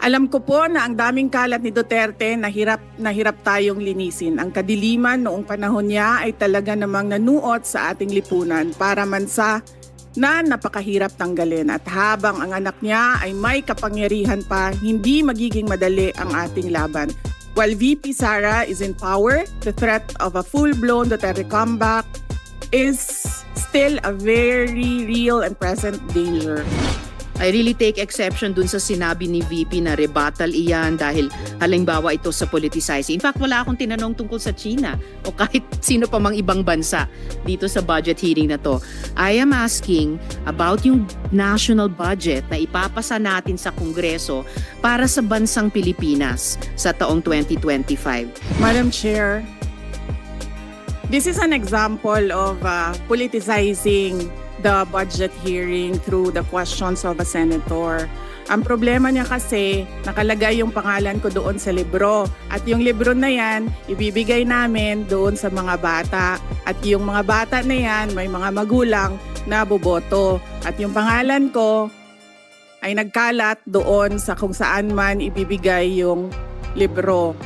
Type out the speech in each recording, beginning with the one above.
Alam ko po na ang daming kalat ni Duterte na hirap tayong linisin. Ang kadiliman noong panahon niya ay talaga namang nanuot sa ating lipunan para mansa na napakahirap tanggalin. At habang ang anak niya ay may kapangyarihan pa, hindi magiging madali ang ating laban. While VP Sara is in power, the threat of a full-blown Duterte comeback is still a very real and present danger. I really take exception dun sa sinabi ni VP na rebuttal iyan dahil halimbawa ito sa politicizing. In fact, wala akong tinanong tungkol sa China o kahit sino pa mang ibang bansa dito sa budget hearing na to. I am asking about yung national budget na ipapasa natin sa Kongreso para sa bansang Pilipinas sa taong 2025. Madam Chair, this is an example of politicizing the budget hearing through the questions of a senator. Ang problema niya kasi, nakalagay yung pangalan ko doon sa libro. At yung libro na yan, ibibigay namin doon sa mga bata. At yung mga bata na yan, may mga magulang na boboto. At yung pangalan ko ay nagkalat doon sa kung saan man ibibigay yung libro.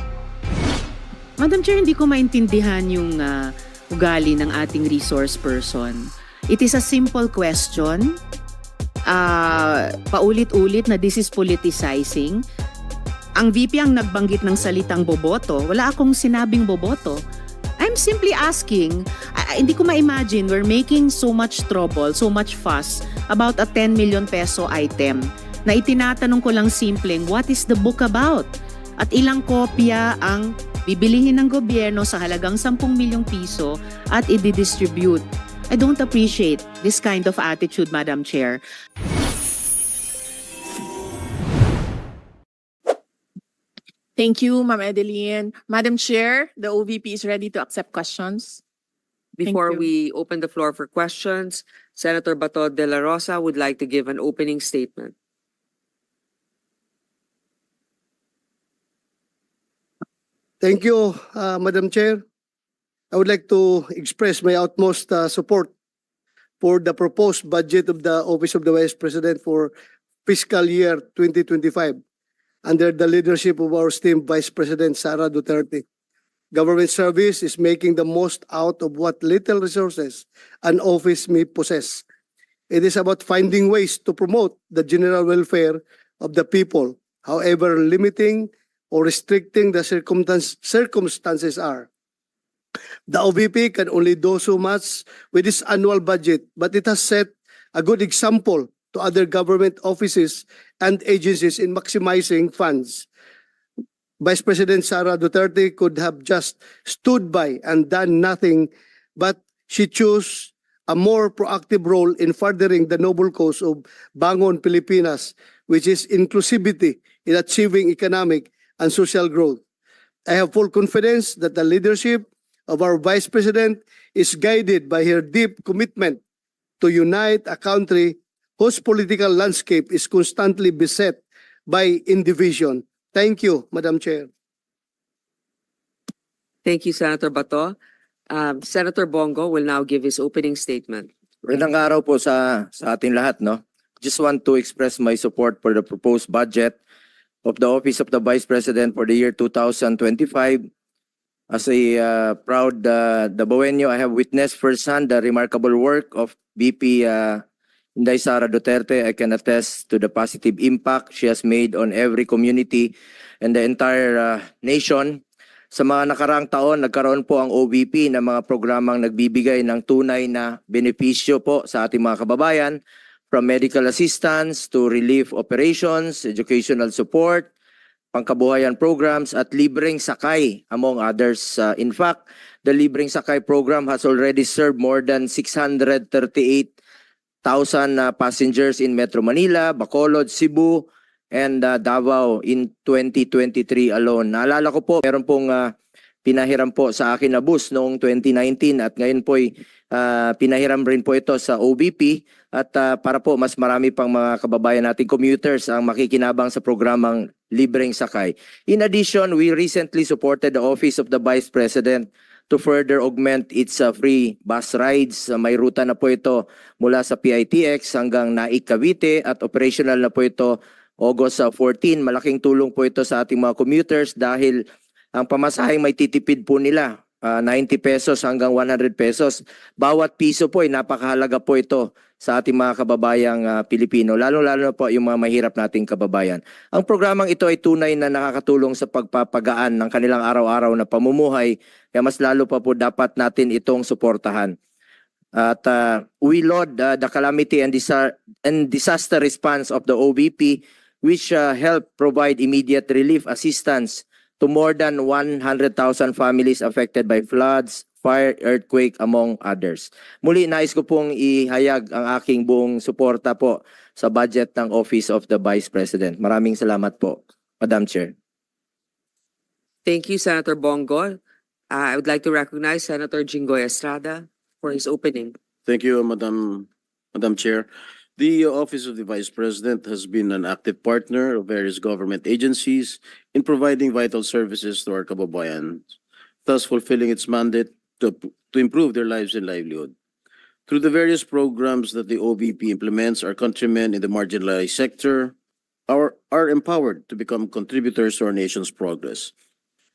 Madam Chair, hindi ko maintindihan yung ugali ng ating resource person. It is a simple question. Paulit-ulit na this is politicizing. Ang VP ang nagbanggit ng salitang boboto. Wala akong sinabing boboto. I'm simply asking, hindi ko ma-imagine we're making so much trouble, so much fuss about a 10 million peso item na itinatanong ko lang simpleng, what is the book about? At ilang kopya ang bibilihin ng gobyerno sa halagang 10 milyong piso at i-distribute. I don't appreciate this kind of attitude, Madam Chair. Thank you, Ma'am Edeline. Madam Chair, the OVP is ready to accept questions. Before we open the floor for questions, Senator Bato de la Rosa would like to give an opening statement. Thank you, Madam Chair. I would like to express my utmost support for the proposed budget of the Office of the Vice President for fiscal year 2025 under the leadership of our esteemed Vice President Sara Duterte. Government service is making the most out of what little resources an office may possess. It is about finding ways to promote the general welfare of the people, however limiting or restricting the circumstances are. The OVP can only do so much with its annual budget, but it has set a good example to other government offices and agencies in maximizing funds. Vice President Sara Duterte could have just stood by and done nothing, but she chose a more proactive role in furthering the noble cause of Bangon Pilipinas, which is inclusivity in achieving economic and social growth. I have full confidence that the leadership of our Vice President is guided by her deep commitment to unite a country whose political landscape is constantly beset by indivision. Thank you, Madam Chair. Thank you, Senator Bato. Senator Bongo will now give his opening statement. Magandang araw po sa ating lahat, no? Just want to express my support for the proposed budget of the Office of the Vice President for the year 2025. As a proud Dabawenyo, I have witnessed firsthand the remarkable work of VP Inday Sara Duterte. I can attest to the positive impact she has made on every community and the entire nation. Sa mga nakaraang taon, nagkaroon po ang OVP ng mga programang nagbibigay ng tunay na benepisyo po sa ating mga kababayan, from medical assistance to relief operations, educational support, pangkabuhayan programs at libreng sakay among others. In fact, the libreng sakay program has already served more than 638,000 passengers in Metro Manila, Bacolod, Cebu, and Davao in 2023 alone. Naalala ko po, meron pong pinahiram po sa akin na bus noong 2019 at ngayon po pinahiram rin po ito sa OVP at para po mas marami pang mga kababayan nating commuters ang makikinabang sa programang libreng sakay. In addition, we recently supported the Office of the Vice President to further augment its free bus rides. May ruta na po ito mula sa PITX hanggang Naik, Cavite at operational na po ito August 14. Malaking tulong po ito sa ating mga commuters dahil ang pamasaheng may titipid po nila 90 pesos hanggang 100 pesos. Bawat piso po ay napakahalaga po ito sa ating mga kababayang Pilipino, lalo-lalo na po yung mga mahirap nating kababayan. Ang programang ito ay tunay na nakakatulong sa pagpapagaan ng kanilang araw-araw na pamumuhay, kaya mas lalo pa po dapat natin itong suportahan. At we laud the calamity and disaster response of the OVP, which help provide immediate relief assistance to more than 100,000 families affected by floods, fire, earthquake, among others. Muli, nais ko pong ihayag ang aking buong suporta po sa budget ng Office of the Vice President. Maraming salamat po, Madam Chair. Thank you, Senator Bongo. I would like to recognize Senator Jinggoy Estrada for his opening. Thank you, Madam Chair. The Office of the Vice President has been an active partner of various government agencies in providing vital services to our kababayan, thus fulfilling its mandate to improve their lives and livelihood. Through the various programs that the OVP implements, our countrymen in the marginalized sector are empowered to become contributors to our nation's progress.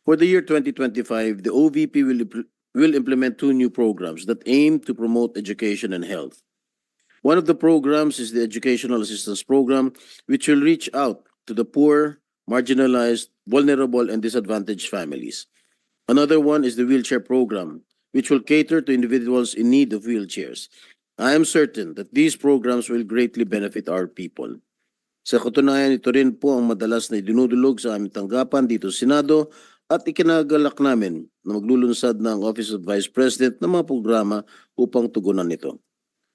For the year 2025, the OVP will implement 2 new programs that aim to promote education and health. One of the programs is the Educational Assistance Program, which will reach out to the poor, marginalized, vulnerable, and disadvantaged families. Another one is the Wheelchair Program, which will cater to individuals in need of wheelchairs. I am certain that these programs will greatly benefit our people. Sa katunayan, ito rin po ang madalas na idinudulog sa aming tanggapan dito sa Senado at ikinagalak namin na maglulunsad ng Office of Vice President ng mga programa upang tugunan ito.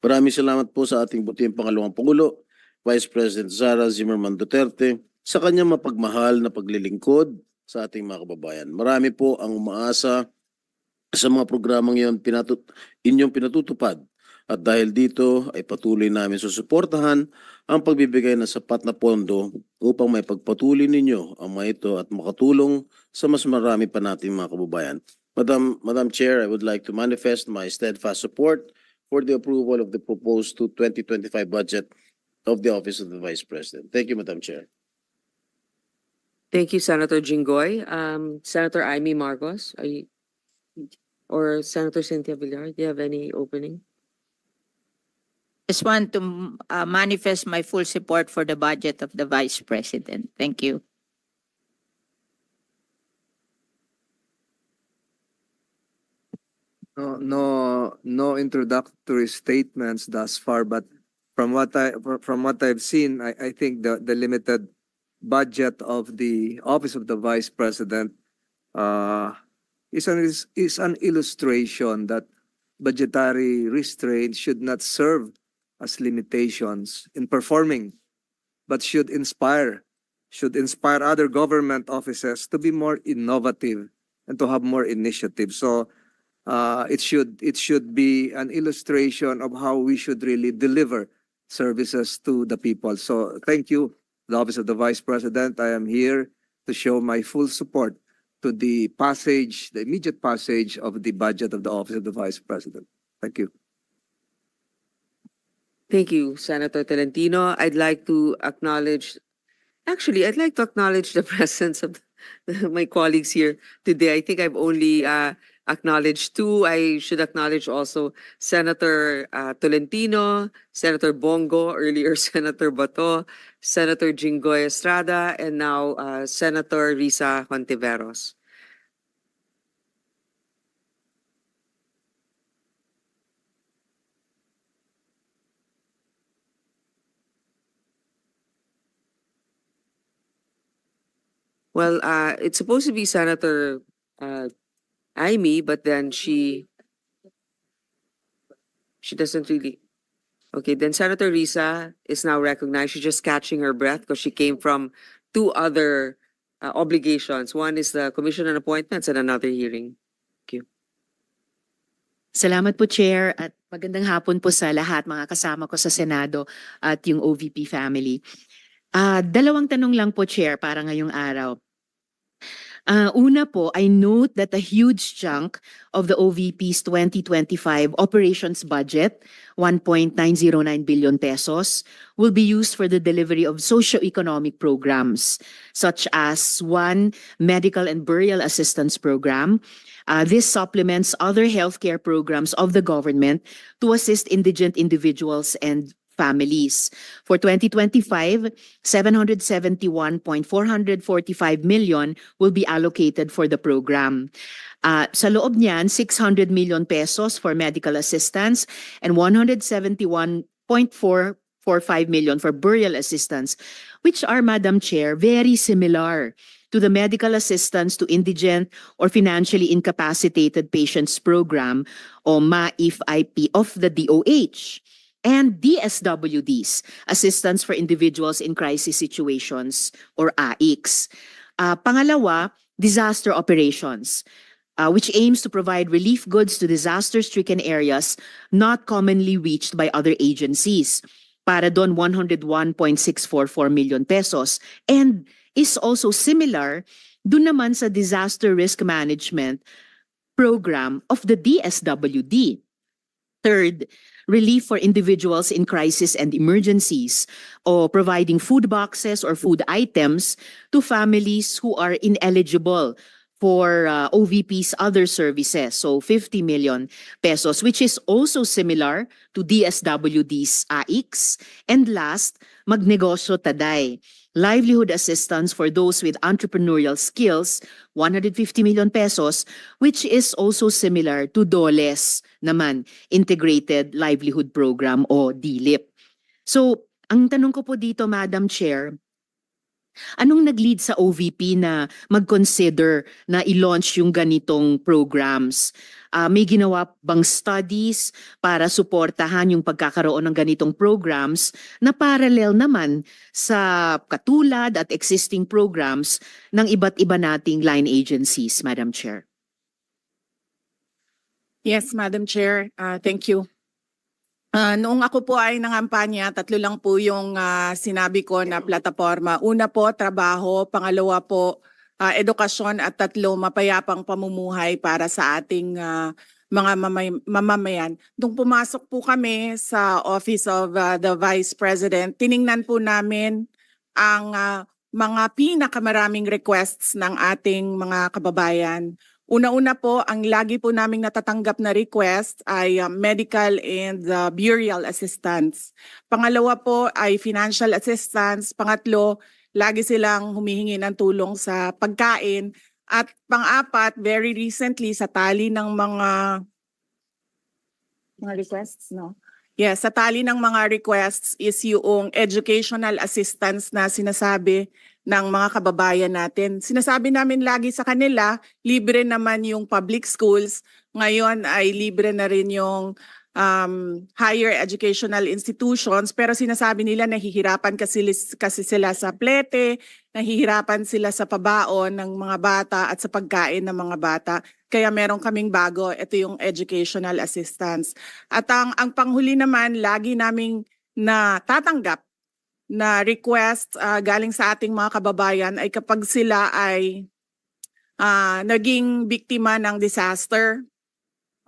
Maraming salamat po sa ating butihing pangalawang Pangulo, Vice President Sara Zimmerman Duterte, sa kanyang mapagmahal na paglilingkod sa ating mga kababayan. Marami po ang umaasa sa mga programang inyong pinatutupad. At dahil dito ay patuloy namin susuportahan ang pagbibigay ng sapat na pondo upang may pagpatuloy ninyo ang mga ito at makatulong sa mas marami pa nating mga kababayan. Madam Chair, I would like to manifest my steadfast support for the approval of the proposed 2025 budget of the Office of the Vice President. Thank you, Madam Chair. Thank you, Senator Jinggoy. Senator Amy Marcos, or Senator Cynthia Villar, do you have any opening? Just want to manifest my full support for the budget of the Vice President. Thank you. No introductory statements thus far, but from what I've seen, I think the limited budget of the Office of the Vice President is an illustration that budgetary restraint should not serve as limitations in performing, but should inspire other government offices to be more innovative and to have more initiative. So it should be an illustration of how we should really deliver services to the people. So thank you, the Office of the Vice President. I am here to show my full support to the immediate passage of the budget of the Office of the Vice President. Thank you. Thank you, Senator Tolentino. I'd like to acknowledge the presence of my colleagues here today. I think I've only acknowledged 2. I should acknowledge also Senator Tolentino, Senator Bongo, earlier Senator Bato, Senator Jinggoy Estrada, and now Senator Risa Hontiveros. Well, it's supposed to be Senator Amy, but then she doesn't really. Okay, then Senator Risa is now recognized. She's just catching her breath because she came from 2 other obligations. One is the Commission on Appointments and another hearing. Thank you. Salamat po, Chair, at magandang hapon po sa lahat, mga kasama ko sa Senado at yung OVP family. 2 tanong lang po, Chair, para ngayong araw. Una po, I note that a huge chunk of the OVP's 2025 operations budget, 1.909 billion pesos, will be used for the delivery of socio-economic programs, such as one medical and burial assistance program. This supplements other healthcare programs of the government to assist indigent individuals and families. For 2025, 771.445 million will be allocated for the program. Sa loob niyan, 600 million pesos for medical assistance and 171.445 million for burial assistance, which are, Madam Chair, very similar to the medical assistance to indigent or financially incapacitated patients program o MAIF-IP of the DOH. And DSWDs, Assistance for Individuals in Crisis Situations, or AICS. Pangalawa, disaster operations, which aims to provide relief goods to disaster-stricken areas not commonly reached by other agencies. Para doon, 101.644 million pesos. And is also similar doon naman sa disaster risk management program of the DSWD. Third, relief for individuals in crisis and emergencies, or providing food boxes or food items to families who are ineligible for OVP's other services. So 50 million pesos, which is also similar to DSWD's AICS. And last, Magnegosyo Taday, livelihood assistance for those with entrepreneurial skills, 150 million pesos, which is also similar to DOLE's naman, Integrated Livelihood Program o DLIP. So, ang tanong ko po dito, Madam Chair, anong nag-lead sa OVP na mag-consider na i-launch yung ganitong programs? May ginawa bang studies para suportahan yung pagkakaroon ng ganitong programs na parallel naman sa katulad at existing programs ng iba't iba nating line agencies, Madam Chair? Yes, Madam Chair. Thank you. Noong ako po ay nangampanya, 3 lang po yung sinabi ko na plataforma. Una po, trabaho. Pangalawa po, edukasyon. At 3, mapayapang pamumuhay para sa ating mga mamamayan. Nung pumasok po kami sa Office of the Vice President, tiningnan po namin ang mga pinakamaraming requests ng ating mga kababayan. Una-una po, ang lagi po naming natatanggap na request ay medical and burial assistance. Pangalawa po ay financial assistance. Pangatlo, lagi silang humihingi ng tulong sa pagkain. At pang-apat, very recently, sa tali ng mga requests, no? Yes, sa tali ng mga requests is yung educational assistance na sinasabi ng mga kababayan natin. Sinasabi namin lagi sa kanila, libre naman yung public schools. Ngayon ay libre na rin yung higher educational institutions. Pero sinasabi nila nahihirapan kasi sila sa plete, nahihirapan sila sa pabaon ng mga bata at sa pagkain ng mga bata. Kaya meron kaming bago, ito yung educational assistance. At ang panghuli naman, lagi naming natatanggap na request galing sa ating mga kababayan ay kapag sila ay naging biktima ng disaster,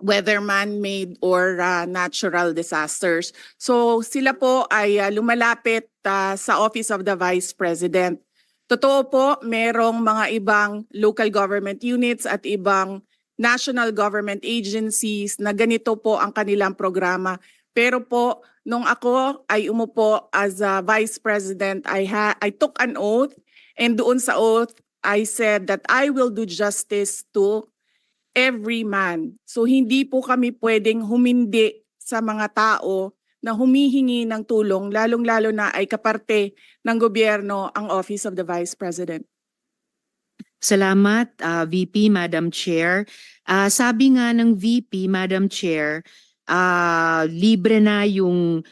whether man-made or natural disasters. So sila po ay lumalapit sa Office of the Vice President. Totoo po, merong mga ibang local government units at ibang national government agencies na ganito po ang kanilang programa. Pero po, nung ako ay umupo as a Vice President, I took an oath, and doon sa oath, I said that I will do justice to every man. So hindi po kami pwedeng humindi sa mga tao na humihingi ng tulong, lalong-lalo na ay kaparte ng gobyerno ang Office of the Vice President. Salamat, VP, Madam Chair. Sabi nga ng VP, Madam Chair, libre na yung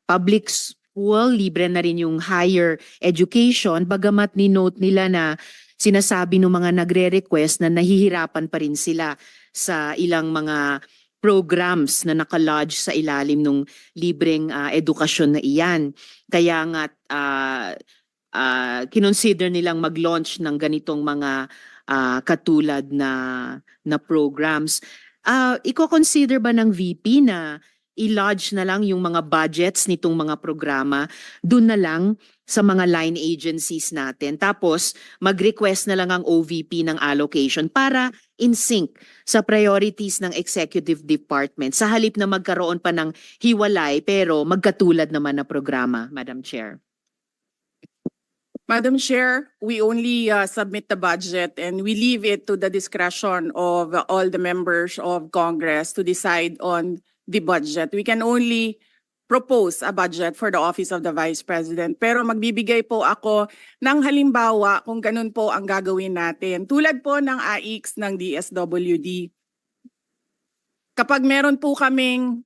public school, libre na rin yung higher education, bagamat ni-note nila na sinasabi ng mga nagre-request na nahihirapan pa rin sila sa ilang mga programs na nakalodge sa ilalim ng libreng edukasyon na iyan. Kaya nga kinonsider nilang mag-launch ng ganitong mga katulad na programs. Iko-consider ba ng VP na i-lodge na lang yung mga budgets nitong mga programa dun na lang sa mga line agencies natin? Tapos mag-request na lang ang OVP ng allocation para in sync sa priorities ng executive department sa halip na magkaroon pa ng hiwalay pero magkatulad naman na programa, Madam Chair. Madam Chair, we only submit the budget and we leave it to the discretion of all the members of Congress to decide on the budget. We can only propose a budget for the Office of the Vice President. Pero magbibigay po ako ng halimbawa kung ganun po ang gagawin natin. Tulad po ng AIX ng DSWD. Kapag meron po kaming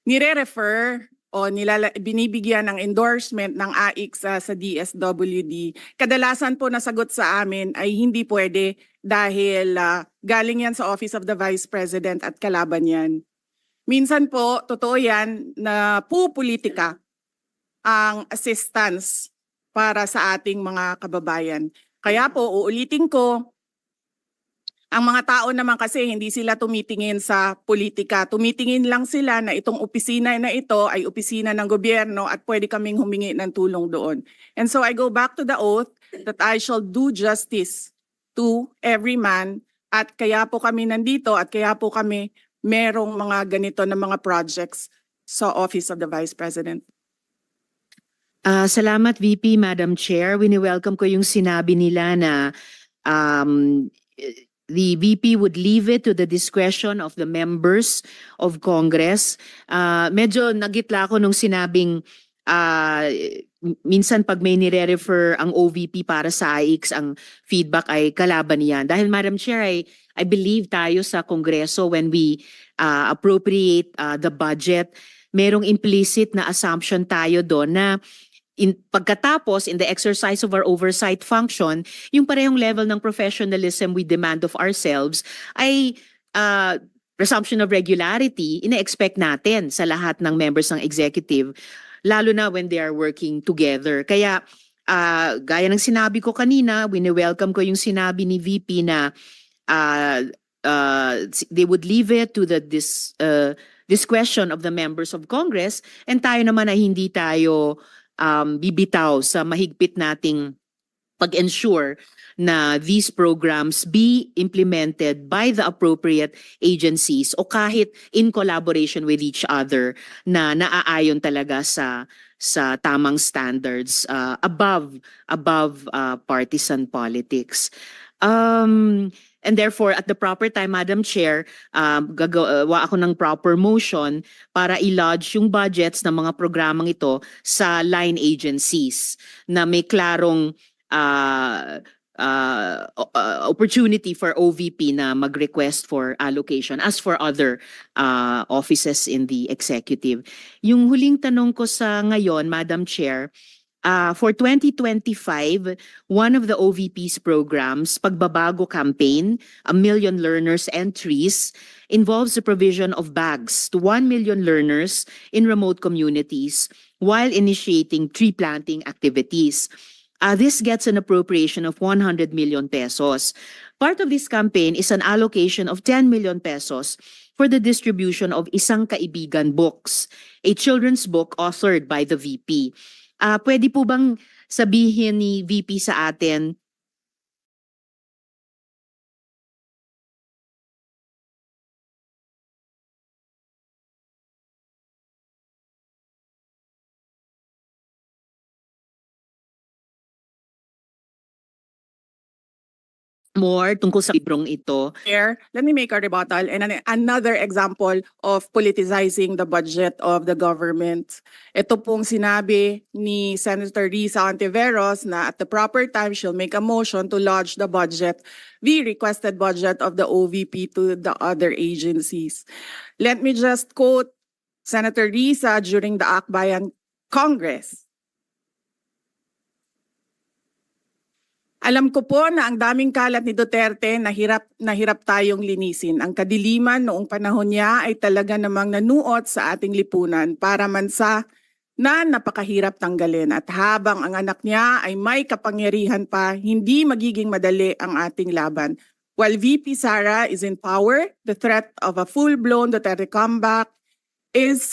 nire-refer o binibigyan ng endorsement ng AIX sa DSWD, kadalasan po nasagot sa amin ay hindi pwede dahil galing yan sa Office of the Vice President at kalaban yan. Minsan po, totoo yan na pupolitika ang assistance para sa ating mga kababayan. Kaya po, uulitin ko, ang mga tao naman kasi hindi sila tumitingin sa politika. Tumitingin lang sila na itong opisina na ito ay opisina ng gobyerno at pwede kaming humingi ng tulong doon. And so I go back to the oath that I shall do justice to every man at kaya po kami nandito at kaya po kami merong mga ganito na mga projects sa Office of the Vice President. Salamat VP, Madam Chair. Wini-welcome ko yung sinabi nila na the VP would leave it to the discretion of the members of Congress. Medyo nagitla ako nung sinabing minsan pag may nire-refer ang OVP para sa AIX, ang feedback ay kalaban niyan. Dahil Madam Chair, I believe tayo sa Kongreso when we appropriate the budget, merong implicit na assumption tayo doon na pagkatapos in the exercise of our oversight function, yung parehong level ng professionalism we demand of ourselves ay presumption of regularity ina-expect natin sa lahat ng members ng executive, lalo na when they are working together. Kaya gaya ng sinabi ko kanina, wini-welcome ko yung sinabi ni VP na they would leave it to the discretion of the members of Congress, and tayo naman ay hindi tayo bibitaw sa mahigpit nating pag-ensure na these programs be implemented by the appropriate agencies o kahit in collaboration with each other na naaayon talaga sa tamang standards above partisan politics. And therefore, at the proper time, Madam Chair, gagawa ako ng proper motion para i-lodge yung budgets ng mga programang ito sa line agencies na may klarong opportunity for OVP na mag-request for allocation as for other offices in the executive. Yung huling tanong ko sa ngayon, Madam Chair, for 2025, one of the OVP's programs, Pagbabago Campaign, 1 Million Learners Entries, involves the provision of bags to 1 million learners in remote communities while initiating tree planting activities. This gets an appropriation of 100 million pesos. Part of this campaign is an allocation of 10 million pesos for the distribution of Isang Kaibigan books, a children's book authored by the VP. Pwede po bang sabihin ni VP sa atin more tungkol sa librong ito? Chair, let me make a rebuttal and another example of politicizing the budget of the government. Ito pong sinabi ni Senator Risa Ontiveros na at the proper time she'll make a motion to lodge the budget, the requested budget of the OVP to the other agencies. Let me just quote Senator Risa during the Akbayan Congress. Alam ko po na ang daming kalat ni Duterte na hirap tayong linisin. Ang kadiliman noong panahon niya ay talaga namang nanuot sa ating lipunan para man sa na napakahirap tanggalin at habang ang anak niya ay may kapangyarihan pa, hindi magiging madali ang ating laban. While VP Sara is in power, the threat of a full-blown Duterte comeback is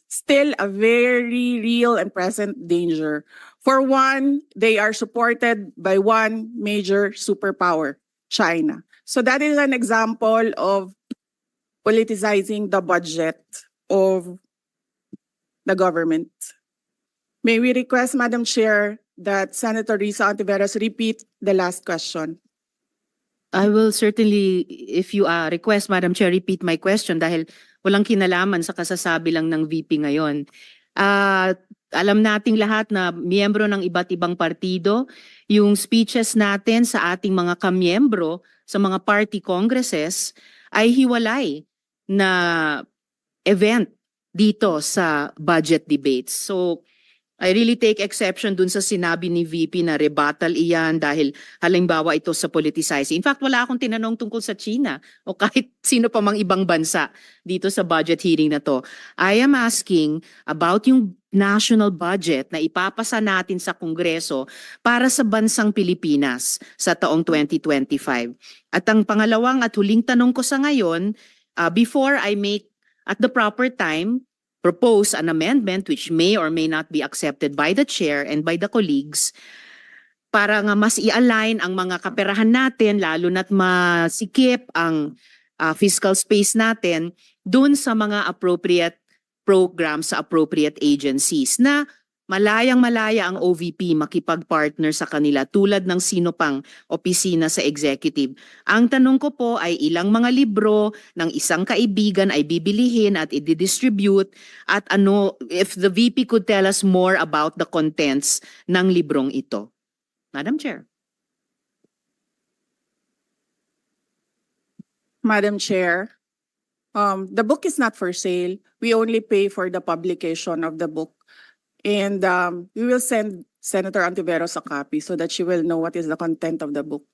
still a very real and present danger. For one, they are supported by one major superpower, China. So that is an example of politicizing the budget of the government. May we request, Madam Chair, that Senator Risa Ontiveros repeat the last question. I will certainly, if you request, Madam Chair, repeat my question dahil walang kinalaman sa kasasabi lang ng VP ngayon. Alam nating lahat na miyembro ng iba't ibang partido, yung speeches natin sa ating mga kamiyembro sa mga party congresses ay hiwalay na event dito sa budget debates. So, I really take exception dun sa sinabi ni VP na rebuttal iyan dahil halimbawa ito sa politicizing. In fact, wala akong tinanong tungkol sa China o kahit sino pa mang ibang bansa dito sa budget hearing na to. I am asking about yung national budget na ipapasa natin sa Kongreso para sa bansang Pilipinas sa taong 2025. At ang pangalawang at huling tanong ko sa ngayon, before I make at the proper time propose an amendment which may or may not be accepted by the chair and by the colleagues para nga mas i-align ang mga kaperahan natin lalo na't masikip ang fiscal space natin dun sa mga appropriate programs sa appropriate agencies na malayang-malaya ang OVP makipag-partner sa kanila tulad ng sino pang opisina sa executive. Ang tanong ko po ay ilang mga libro ng isang kaibigan ay bibilihin at i-distribute at ano, if the VP could tell us more about the contents ng librong ito. Madam Chair. Madam Chair, the book is not for sale. We only pay for the publication of the book. And we will send Senator Ontiveros a copy so that she will know what is the content of the book.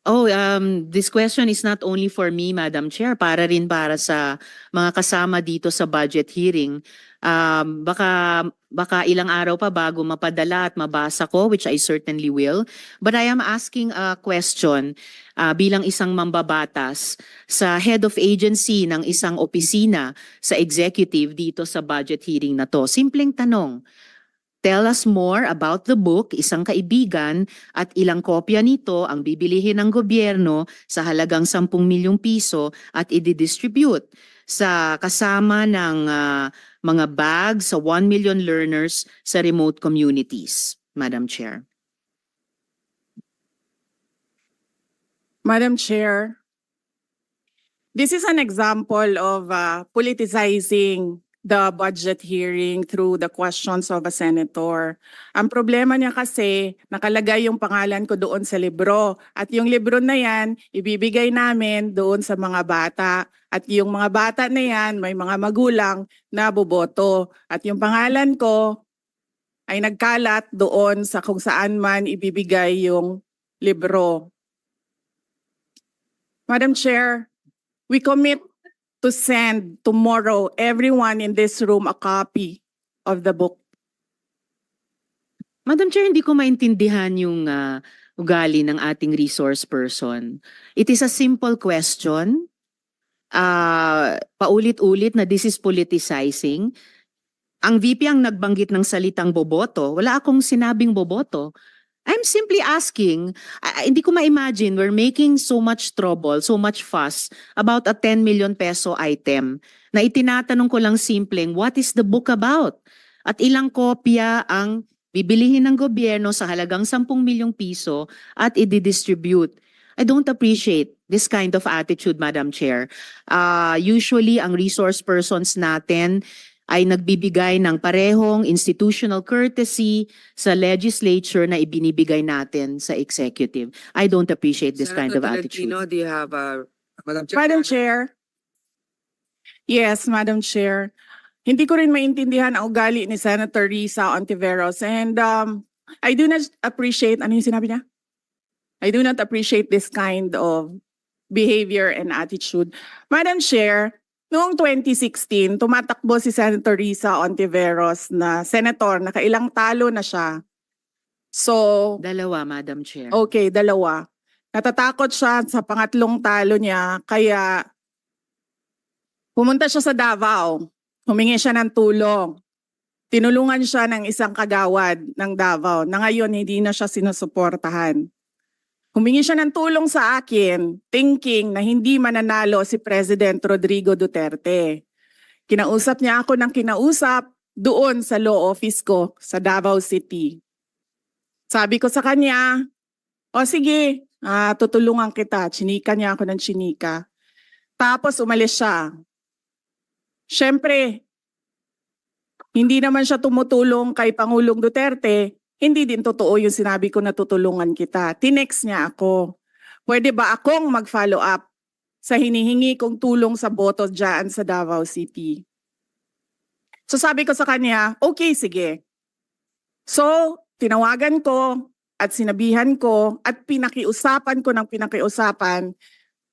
Oh, this question is not only for me, Madam Chair, para rin para sa mga kasama dito sa budget hearing. Baka ilang araw pa bago mapadala at mabasa ko, which I certainly will. But I am asking a question bilang isang mambabatas sa head of agency ng isang opisina sa executive dito sa budget hearing na to. Simpleng tanong. Tell us more about the book, isang kaibigan, at ilang kopya nito ang bibilihin ng gobyerno sa halagang 10 milyong piso at i-distribute sa kasama ng mga bags sa 1 million learners sa remote communities. Madam Chair. Madam Chair, this is an example of politicizing the budget hearing through the questions of a senator. Ang problema niya kasi, nakalagay yung pangalan ko doon sa libro. At yung libro na yan, ibibigay namin doon sa mga bata. At yung mga bata na yan, may mga magulang na boboto. At yung pangalan ko ay nagkalat doon sa kung saan man ibibigay yung libro. Madam Chair, we commit to send tomorrow everyone in this room a copy of the book. Madam Chair, hindi ko maintindihan yung ugali ng ating resource person. It is a simple question. Paulit-ulit na this is politicizing. Ang VP ang nagbanggit ng salitang boboto. Wala akong sinabing boboto. I'm simply asking, hindi ko ma-imagine we're making so much trouble, so much fuss about a 10 million peso item na itinatanong ko lang simpleng, what is the book about? At ilang kopya ang bibilihin ng gobyerno sa halagang 10 milyong piso at i-distribute. I don't appreciate this kind of attitude, Madam Chair. Usually, ang resource persons natin ay nagbibigay ng parehong institutional courtesy sa legislature na ibinibigay natin sa executive. I don't appreciate this kind of attitude. Tolentino, do you have Madam Chair? Madam Chair. Yes, Madam Chair. Hindi ko rin maintindihan ang ugali ni Senator Risa Ontiveros. And I do not appreciate, ano yung sinabi niya? I do not appreciate this kind of behavior and attitude. Madam Chair, Noong 2016, tumatakbo si Senator Risa Ontiveros na senator, nakailang talo na siya. So, Dalawa, Madam Chair. okay, dalawa. Natatakot siya sa pangatlong talo niya, kaya pumunta siya sa Davao. Humingi siya ng tulong. Tinulungan siya ng isang kagawad ng Davao na ngayon hindi na siya sinusuportahan. Humingi siya ng tulong sa akin, thinking na hindi mananalo si President Rodrigo Duterte. Kinausap niya ako ng kinausap doon sa law office ko sa Davao City. Sabi ko sa kanya, o sige, tutulungan kita. Chinika niya ako ng chinika. Tapos umalis siya. Siyempre, hindi naman siya tumutulong kay Pangulong Duterte. Hindi din totoo yung sinabi ko na tutulungan kita. Tinext niya ako. Pwede ba akong mag-follow up sa hinihingi kong tulong sa boto dyan sa Davao City? So sabi ko sa kanya, okay, sige. So tinawagan ko at sinabihan ko at pinakiusapan ko ng pinakiusapan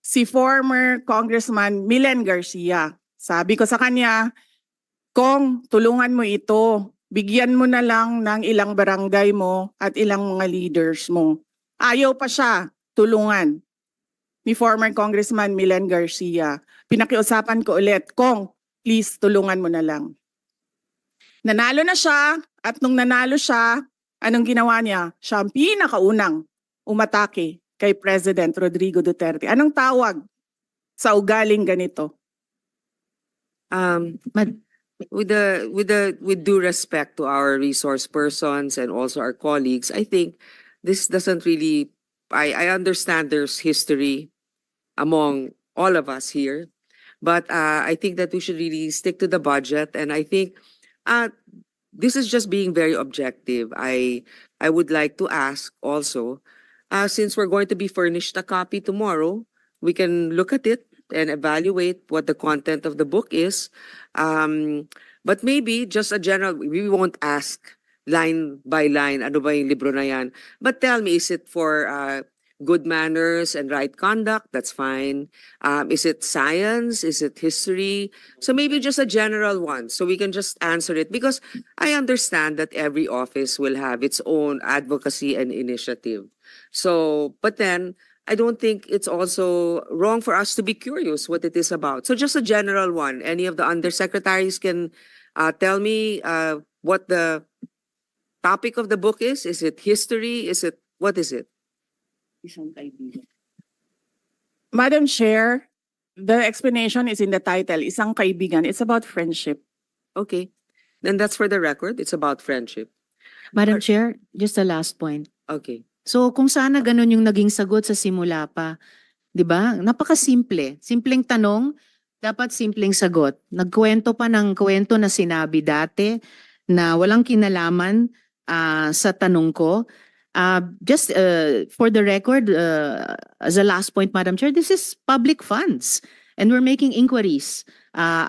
si former Congressman Milen Garcia. Sabi ko sa kanya, Kong, tulungan mo ito. Bigyan mo na lang ng ilang barangay mo at ilang mga leaders mo. Ayaw pa siya tulungan ni former Congressman Milen Garcia. Pinakiusapan ko ulit, Kong, please tulungan mo na lang. Nanalo na siya at nung nanalo siya, anong ginawa niya? Siya ang pinakaunang umatake kay President Rodrigo Duterte. Anong tawag sa ugaling ganito? With due respect to our resource persons and also our colleagues, I think this doesn't really, I understand there's history among all of us here, but I think that we should really stick to the budget. And I think this is just being very objective. I would like to ask also, since we're going to be furnished a copy tomorrow, we can look at it and evaluate what the content of the book is. But maybe just a general, we won't ask line by line, ano ba yung libro na yan? But tell me, is it for good manners and right conduct? That's fine. Is it science? Is it history? So maybe just a general one, so we can just answer it. Because I understand that every office will have its own advocacy and initiative. So, but then, I don't think it's also wrong for us to be curious what it is about. So just a general one. Any of the undersecretaries can tell me what the topic of the book is. Is it history? What is it? Madam Chair, the explanation is in the title, Isang Kaibigan. It's about friendship. Okay. Then that's for the record. It's about friendship. Madam Chair, just a last point. Okay. So kung sana ganun yung naging sagot sa simula pa, 'di ba? Napakasimple. Simpleng tanong, dapat simpleng sagot. Nagkwento pa ng kwento na sinabi dati na walang kinalaman sa tanong ko. Just for the record, as a last point, Madam Chair, this is public funds and we're making inquiries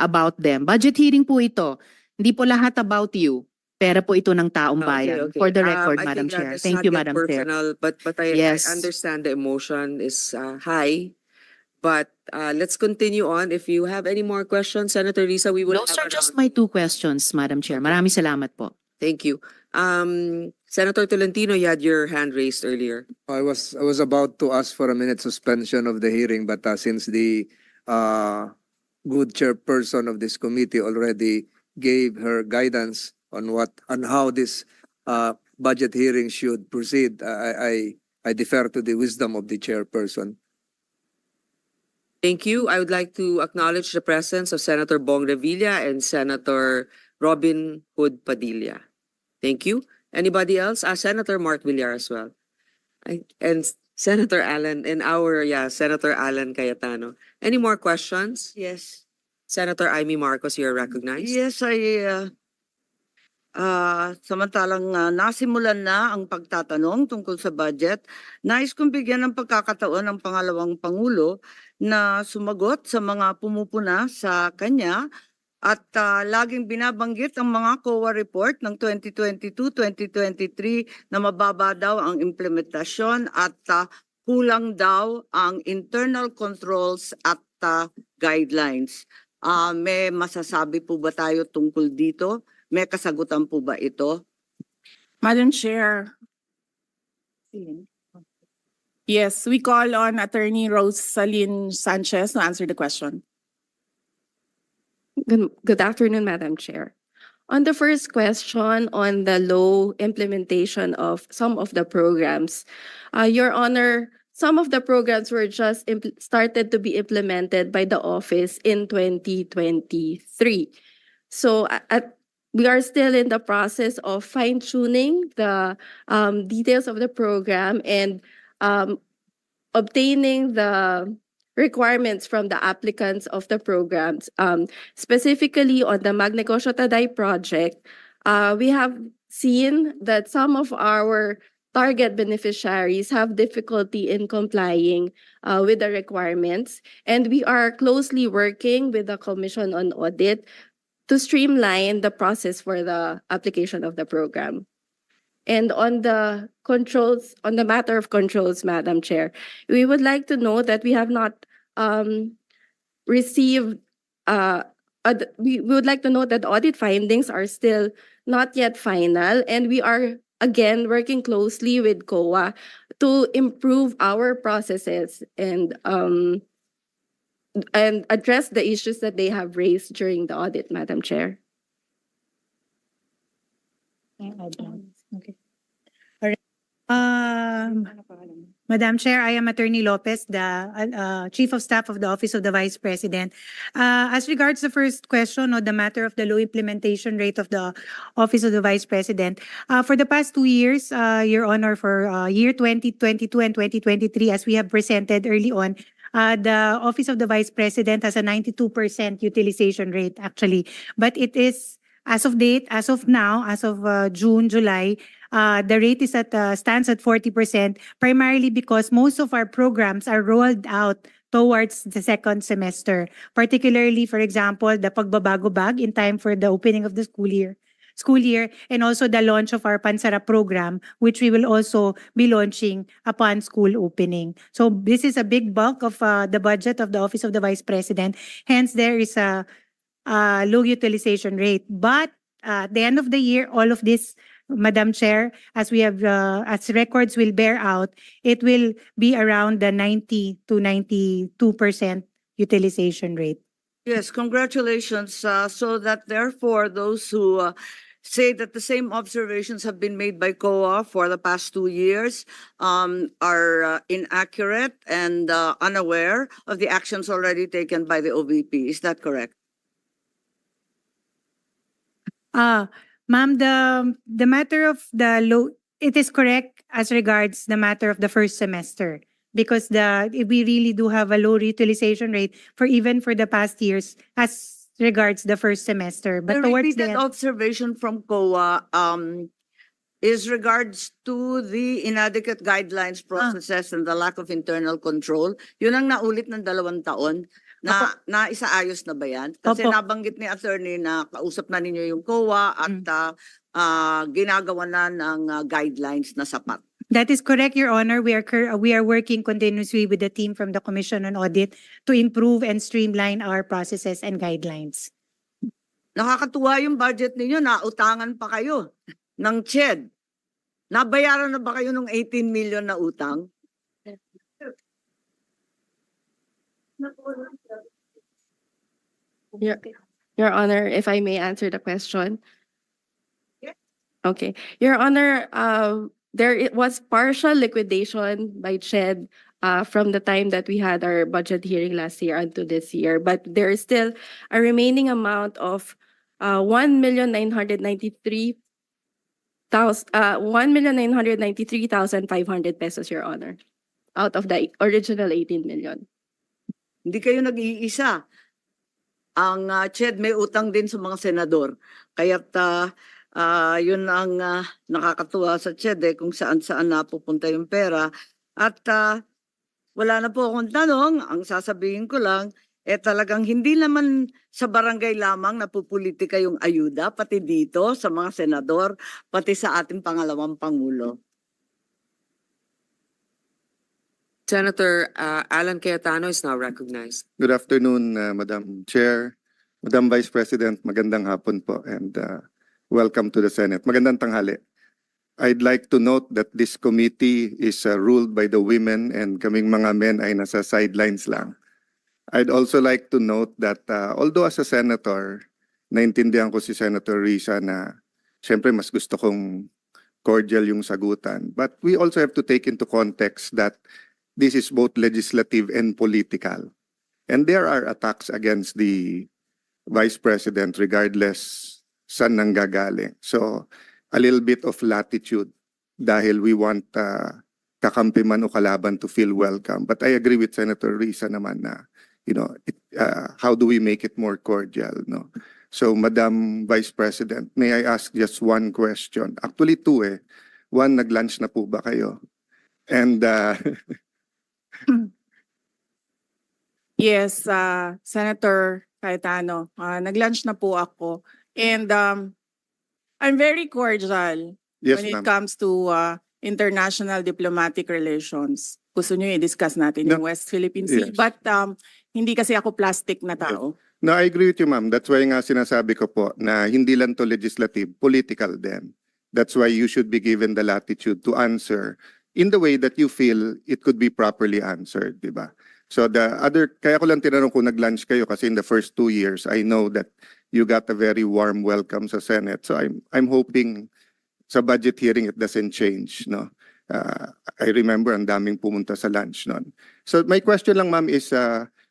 about them. Budget hearing po ito. Hindi po lahat about you. Pera po ito ng taong bayan. Okay. For the record, I Madam think Chair. that's Thank not you, yet Madam Chair. personal, but I Yes. understand the emotion is high. But let's continue on. If you have any more questions, Senator Risa, we will Those have are just around- my 2 questions, Madam Chair. Maraming salamat po. Thank you. Senator Tolentino, you had your hand raised earlier. I was about to ask for a minute suspension of the hearing, but since the good chairperson of this committee already gave her guidance on how this budget hearing should proceed, I defer to the wisdom of the chairperson. Thank you. I would like to acknowledge the presence of Senator Bong Revilla and Senator Robin Hood Padilla. Thank you. Anybody else? Senator Mark Villar as well. And Senator Alan, Senator Alan Cayetano. Any more questions? Yes. Senator Amy Marcos, you're recognized. Yes, samantalang nasimulan na ang pagtatanong tungkol sa budget, nais kong bigyan ng pagkakataon ng pangalawang Pangulo na sumagot sa mga pumupuna sa kanya at laging binabanggit ang mga COA report ng 2022-2023 na mababa daw ang implementasyon at kulang daw ang internal controls at guidelines. May masasabi po ba tayo tungkol dito? May kasagutan po ba ito? Madam Chair. Yes, we call on Attorney Rosalyn Sanchez to answer the question. Good afternoon, Madam Chair. On the first question on the low implementation of some of the programs, Your Honor, some of the programs were just started to be implemented by the office in 2023. So we are still in the process of fine-tuning the details of the program and obtaining the requirements from the applicants of the programs. Specifically on the Magna Negosyo Taday project, we have seen that some of our target beneficiaries have difficulty in complying with the requirements, and we are closely working with the Commission on Audit to streamline the process for the application of the program. And on the controls, on the matter of controls, Madam Chair, we would like to know that we have not received, we would like to know that audit findings are still not yet final, and we are again working closely with COA to improve our processes and address the issues that they have raised during the audit, Madam Chair. Okay. All right. Madam Chair, I am Attorney Lopez, the Chief of Staff of the Office of the Vice President. As regards the first question on the matter of the low implementation rate of the Office of the Vice President, for the past 2 years, Your Honor, for year 2022 and 2023, as we have presented early on, the Office of the Vice President has a 92% utilization rate, actually. But it is, as of date, as of now, as of June, July, the rate is stands at 40%, primarily because most of our programs are rolled out towards the second semester. Particularly, for example, the Pagbabago Bag in time for the opening of the school year, and also the launch of our Pansarap program, which we will also be launching upon school opening. So this is a big bulk of the budget of the Office of the Vice President. Hence, there is a low utilization rate. But at the end of the year, all of this, Madam Chair, as we have, as records will bear out, it will be around the 90 to 92% utilization rate. Yes, congratulations. So that therefore those who say that the same observations have been made by COA for the past 2 years are inaccurate and unaware of the actions already taken by the OVP. Is that correct? Ma'am, the matter of the low, it is correct as regards the matter of the first semester, because we really do have a low utilization rate even for the past years as regards the first semester. But The towards the repeated end, observation from COA is regards to the inadequate guidelines, processes, and the lack of internal control. Yun ang naulit ng 2 taon. Na isaayos na ba yan? Kasi Opo. nabanggit ni attorney na kausap na ninyo yung COA at ginagawa na ng guidelines na sapat. that is correct, Your Honor. We are working continuously with the team from the Commission on Audit to improve and streamline our processes and guidelines. Nakakatuwa yung budget ninyo, nautangan pa kayo ng CHED. Nabayaran na ba kayo ng 18 million na utang? Your Honor, if I may answer the question. Okay. Your Honor, there was partial liquidation by CHED from the time that we had our budget hearing last year until this year, but there is still a remaining amount of 1,993,500 pesos, Your Honor, out of the original 18 million. Hindi kayo nag-iisa. Ang CHED may utang din sa mga senador. Kaya't yun ang nakakatuwa sa CHED kung saan-saan napupunta yung pera. At wala na po akong tanong. Ang sasabihin ko lang, talagang hindi naman sa barangay lamang napupolitika yung ayuda, pati dito sa mga senador, pati sa ating pangalawang Pangulo. Senator Alan Cayetano is now recognized. Good afternoon, Madam Chair, Madam Vice President, magandang hapon po and welcome to the Senate. Magandang tanghali. I'd like to note that this committee is ruled by the women and kaming mga men ay nasa sidelines lang. I'd also like to note that although as a senator, naintindihan ko si Senator Risa na siyempre mas gusto kong cordial yung sagutan. But we also have to take into context that this is both legislative and political. And there are attacks against the Vice President regardless saan nanggagaling. So a little bit of latitude dahil we want kakampi man o kalaban to feel welcome. But I agree with Senator Risa naman na, how do we make it more cordial, no? So, Madam Vice President, may I ask just one question? Actually, two eh. One, nag-lunch na po ba kayo? And, Yes, Senator Cayetano, nag-lunch na po ako. And I'm very cordial yes, when it ma'am. comes to international diplomatic relations. Gusto nyo i-discuss natin yung West Philippine Sea. Yes. But hindi kasi ako plastic na tao. No, I agree with you, ma'am. That's why nga sinasabi ko po na hindi lang to legislative, political din. That's why you should be given the latitude to answer in the way that you feel it could be properly answered, di ba? So kaya ko lang tinanong kung nag-lunch kayo kasi in the first 2 years, I know that you got a very warm welcome sa Senate. So I'm hoping sa budget hearing it doesn't change, no? I remember ang daming pumunta sa lunch noon. So my question lang, ma'am, is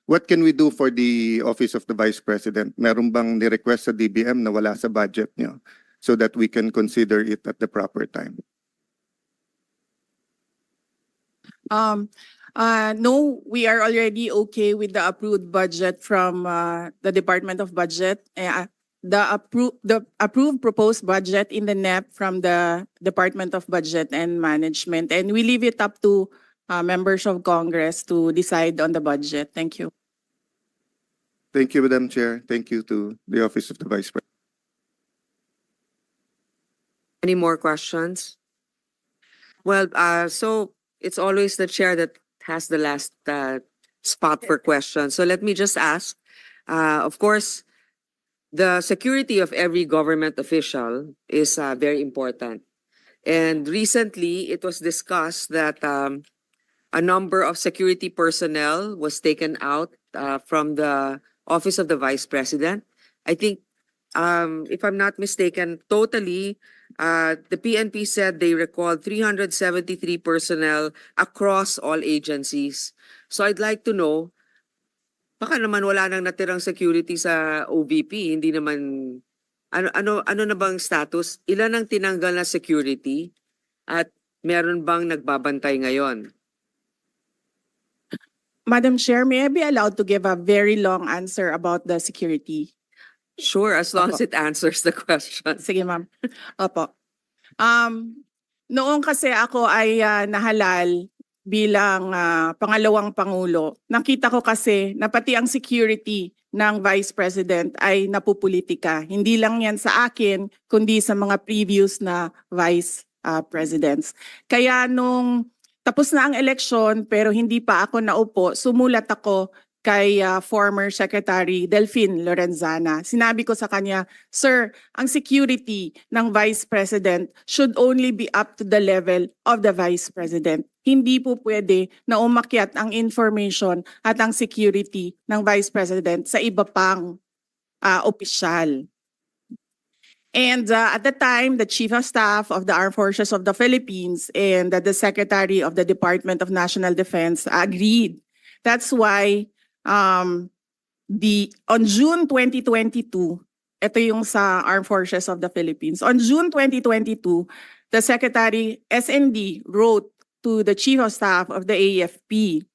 what can we do for the Office of the Vice President? Meron bang ni-request sa DBM na wala sa budget nyo so that we can consider it at the proper time? No, we are already okay with the approved budget from the Department of Budget. The approved proposed budget in the NEP from the Department of Budget and Management. And we leave it up to members of Congress to decide on the budget. Thank you. Thank you, Madam Chair. Thank you to the Office of the Vice President. Any more questions? Well, so it's always the chair that has the last spot for questions. So let me just ask, of course, the security of every government official is very important. And recently, it was discussed that a number of security personnel was taken out from the Office of the Vice President. I think, if I'm not mistaken, totally, the PNP said they recalled 373 personnel across all agencies. So I'd like to know, baka naman wala nang natirang security sa OVP, hindi naman, ano na bang status? Ilan ang tinanggal na security at meron bang nagbabantay ngayon? Madam Chair, may I be allowed to give a very long answer about the security? Sure, as long as it answers the question. Sige, ma'am. Opo. Noong kasi ako ay nahalal bilang pangalawang Pangulo, nakita ko kasi na pati ang security ng Vice President ay napupolitika. Hindi lang yan sa akin, kundi sa mga previous na Vice Presidents. Kaya nung tapos na ang eleksyon pero hindi pa ako naupo, sumulat ako kay former Secretary Delphine Lorenzana. Sinabi ko sa kanya, Sir, ang security ng Vice President should only be up to the level of the Vice President. Hindi po pwede na umakyat ang information at ang security ng Vice President sa iba pang opisyal. And at the time, the Chief of Staff of the Armed Forces of the Philippines and the Secretary of the Department of National Defense agreed. That's why on June 2022, ito yung sa Armed Forces of the Philippines. On June 2022, the Secretary SND wrote to the Chief of Staff of the AFP,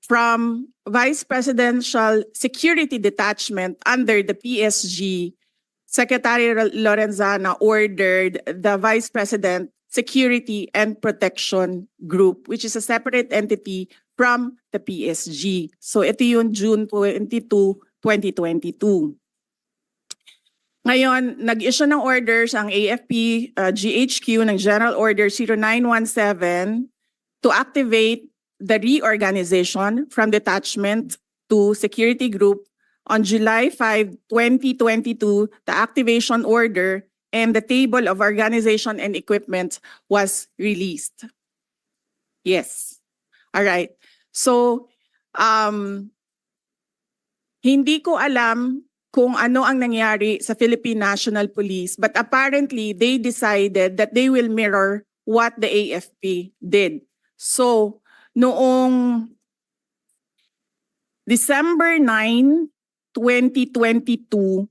from Vice Presidential Security Detachment under the PSG, Secretary Lorenzana ordered the Vice President Security and Protection Group, which is a separate entity from the PSG. So ito yung June 22, 2022. Ngayon, nag-issue ng orders ang AFP GHQ ng General Order 0917 to activate the reorganization from detachment to security group on July 5, 2022, the activation order and the table of organization and equipment was released. Yes. All right. So, hindi ko alam kung ano ang nangyari sa Philippine National Police, but apparently they decided that they will mirror what the AFP did. So, noong December 9, 2022,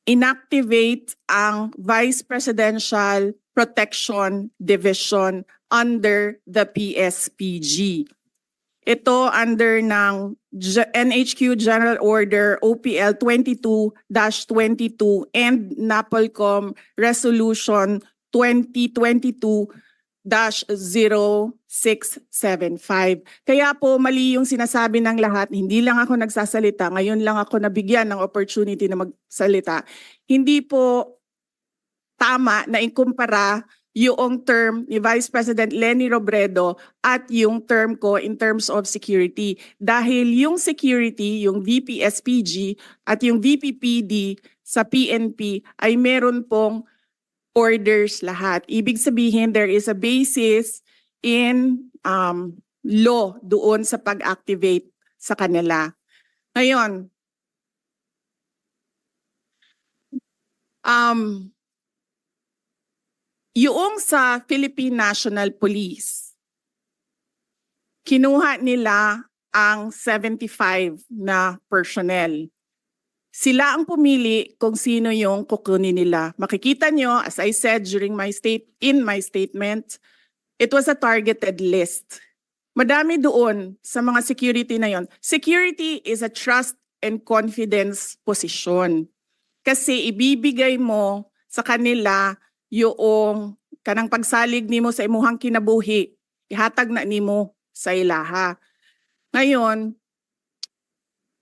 inactivate ang Vice Presidential Protection Division under the PSPG. Ito under ng NHQ General Order OPL 22-22 and NAPOLCOM Resolution 2022-0675. Kaya po mali yung sinasabi ng lahat, hindi lang ako nagsasalita, ngayon lang ako nabigyan ng opportunity na magsalita. Hindi po tama na ikumpara yung term ni Vice President Leni Robredo at yung term ko in terms of security. Dahil yung security, yung VP-SPG at yung VP-PD sa PNP ay meron pong orders lahat. Ibig sabihin, there is a basis in law doon sa pag-activate sa kanila. Ngayon, yung sa Philippine National Police, kinuha nila ang 75 na personnel. Sila ang pumili kung sino yung kukunin nila. Makikita nyo, as I said in my statement, it was a targeted list. Madami doon sa mga security na yon. Security is a trust and confidence position. Kasi ibibigay mo sa kanila yung kanang pagsalig nimo sa imuhang kinabuhi, ihatag na nimo sa ilaha. Ngayon,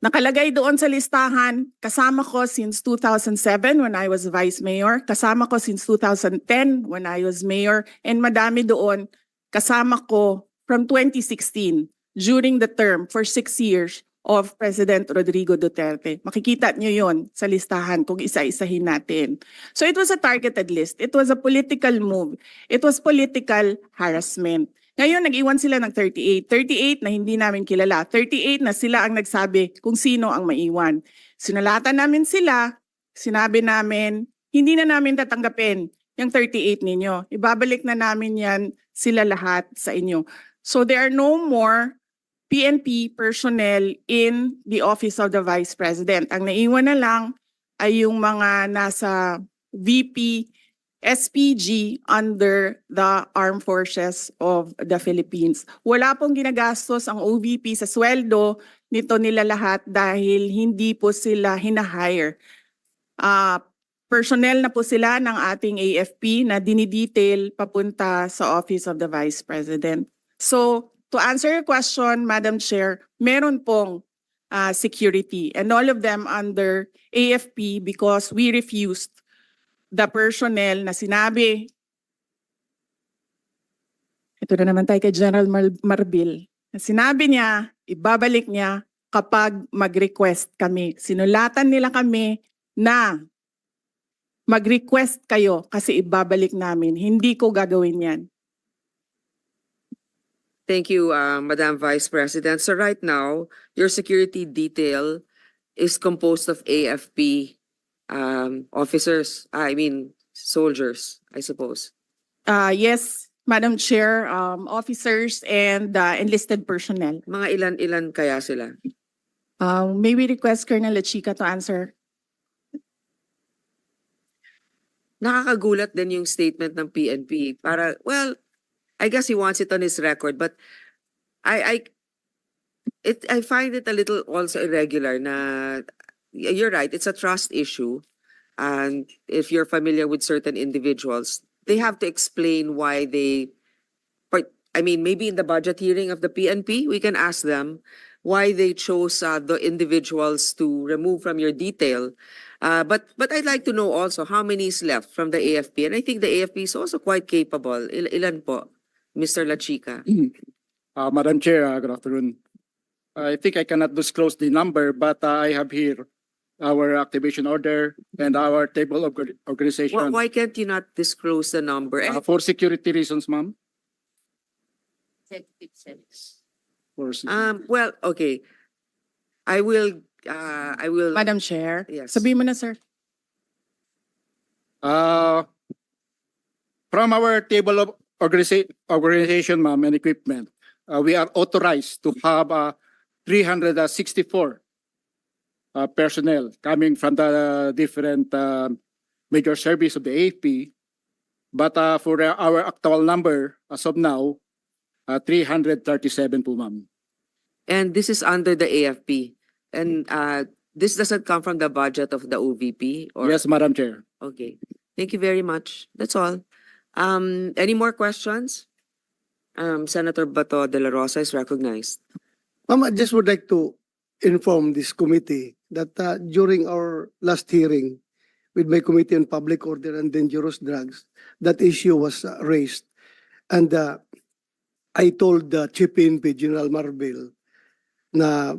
nakalagay doon sa listahan, kasama ko since 2007 when I was Vice Mayor, kasama ko since 2010 when I was Mayor, and madami doon, kasama ko from 2016 during the term for 6 years of President Rodrigo Duterte. Makikita nyo yon sa listahan kung isa-isahin natin. So it was a targeted list. It was a political move. It was political harassment. Ngayon, nag-iwan sila ng 38. 38 na hindi namin kilala. 38 na sila ang nagsabi kung sino ang maiwan. Sinalatan namin sila, sinabi namin, hindi na namin tatanggapin yung 38 ninyo. Ibabalik na namin yan sila lahat sa inyo. So there are no more PNP personnel in the Office of the Vice President. Ang naiwan na lang ay yung mga nasa VP SPG under the Armed Forces of the Philippines. Wala pong ginagastos ang OVP sa sweldo nito nila lahat dahil hindi po sila hinahire. Personnel na po sila ng ating AFP na dinidetail papunta sa Office of the Vice President. So, to answer your question, Madam Chair, meron pong security and all of them under AFP because we refused the personnel na sinabi. Ito na naman tayo kay General Marbil. Sinabi niya, ibabalik niya kapag mag-request kami. Sinulatan nila kami na mag-request kayo kasi ibabalik namin. Hindi ko gagawin yan. Thank you, Madam Vice President. So right now, your security detail is composed of AFP officers, soldiers, I suppose. Yes, Madam Chair, officers and enlisted personnel. Mga ilan kaya sila? May we request Colonel Lachica to answer? Nakakagulat din yung statement ng PNP. I guess he wants it on his record, but I find it a little also irregular na you're right, it's a trust issue. And if you're familiar with certain individuals, they have to explain why maybe in the budget hearing of the PNP, we can ask them why they chose the individuals to remove from your detail. But I'd like to know also how many is left from the AFP. And I think the AFP is also quite capable. Ilan po? Mr. Lachica. Madam Chair, good afternoon. I think I cannot disclose the number, but I have here our activation order and our table of organization. Why can't you not disclose the number? For security reasons, ma'am. For Well, okay. I will. Madam Chair, Yes. sabihin mo na, sir. From our table of organization, ma'am, and equipment, we are authorized to have 364 personnel coming from the different major service of the AFP. But for our actual number, as of now, 337 po, ma'am. And this is under the AFP. And this doesn't come from the budget of the OVP? Or... Yes, Madam Chair. Okay. Thank you very much. That's all. Any more questions? Senator Bato de la Rosa is recognized. Ma'am, I just would like to inform this committee that during our last hearing with my Committee on Public Order and Dangerous Drugs, that issue was raised. And I told the Chief PNP, General Marbil, na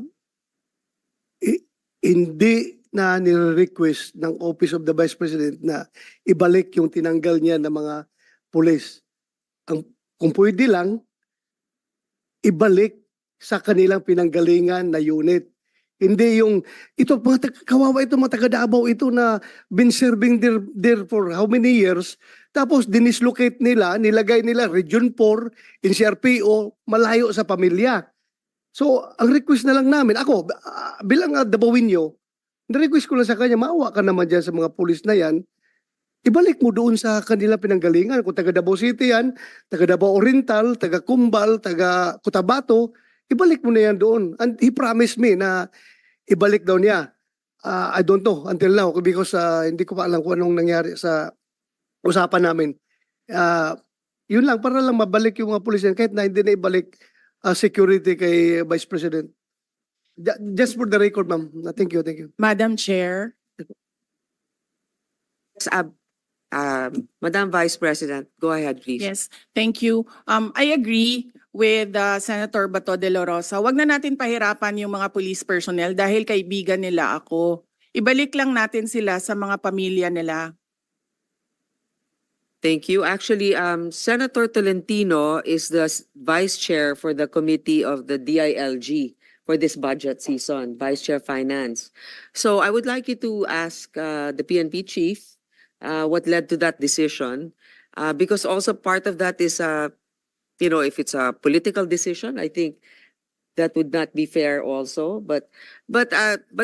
hindi na nire-request ng Office of the Vice President na ibalik yung tinanggal niya ng mga pulis. Kung pwede lang, ibalik sa kanilang pinanggalingan na unit. Hindi yung, ito, kawawa ito, mga taga Davao ito na been serving there for how many years, tapos dinislocate nila, nilagay nila Region 4, NCRPO, malayo sa pamilya. So, ang request na lang namin, ako, bilang Davaoenyo, na-request ko lang sa kanya, maawa ka naman dyan sa mga pulis na yan, ibalik mo doon sa kanila pinanggalingan. Kung taga Davao City yan, taga Davao Oriental, taga Cumbal, taga Cotabato, ibalik mo na yan doon. And he promised me na ibalik daw niya. I don't know until now because hindi ko pa alam kung anong nangyari sa usapan namin. Yun lang, para lang mabalik yung mga pulis yan, kahit na hindi na ibalik security kay Vice President. Just for the record, ma'am. Thank you, thank you. Madam Chair. Madam Vice President, go ahead, please. Yes, thank you. I agree with Senator Bato de la Rosa. Wag na natin pahirapan yung mga police personnel dahil kaibigan nila ako. Ibalik lang natin sila sa mga pamilya nila. Thank you. Actually, Senator Tolentino is the Vice Chair for the Committee of the DILG for this budget season, Vice Chair Finance. So I would like you to ask the PNP Chief what led to that decision, because also part of that is, if it's a political decision, I think that would not be fair also. But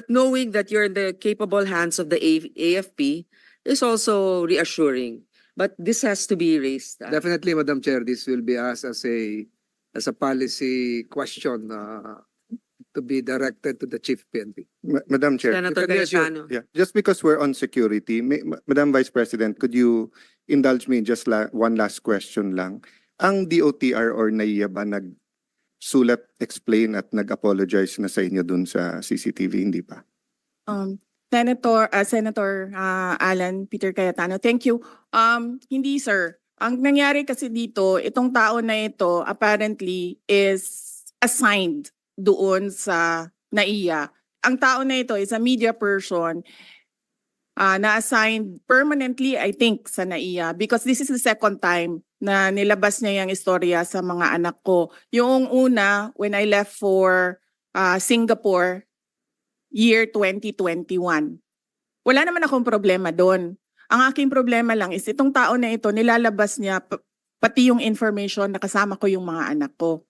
knowing that you're in the capable hands of the AFP is also reassuring. But this has to be raised. Definitely, Madam Chair, this will be asked as a policy question to be directed to the Chief PNP. Madam Chair. Senator Cayetano. Yeah, just because we're on security, Madam Vice President, could you indulge me in just one last question lang? Ang DOTR or NAIA ba nagsulat, explain at nag-apologize na sa inyo dun sa CCTV, hindi pa? Senator Alan Peter Cayetano, thank you. Hindi, sir. Ang nangyari kasi dito, itong tao na ito apparently is assigned doon sa NAIA. Ang tao na ito is a media person na-assigned permanently, I think, sa NAIA because this is the second time na nilabas niya yung istorya sa mga anak ko. Yung una, when I left for Singapore, year 2021. Wala naman akong problema doon. Ang aking problema lang is itong tao na ito, nilalabas niya pati yung information na kasama ko yung mga anak ko.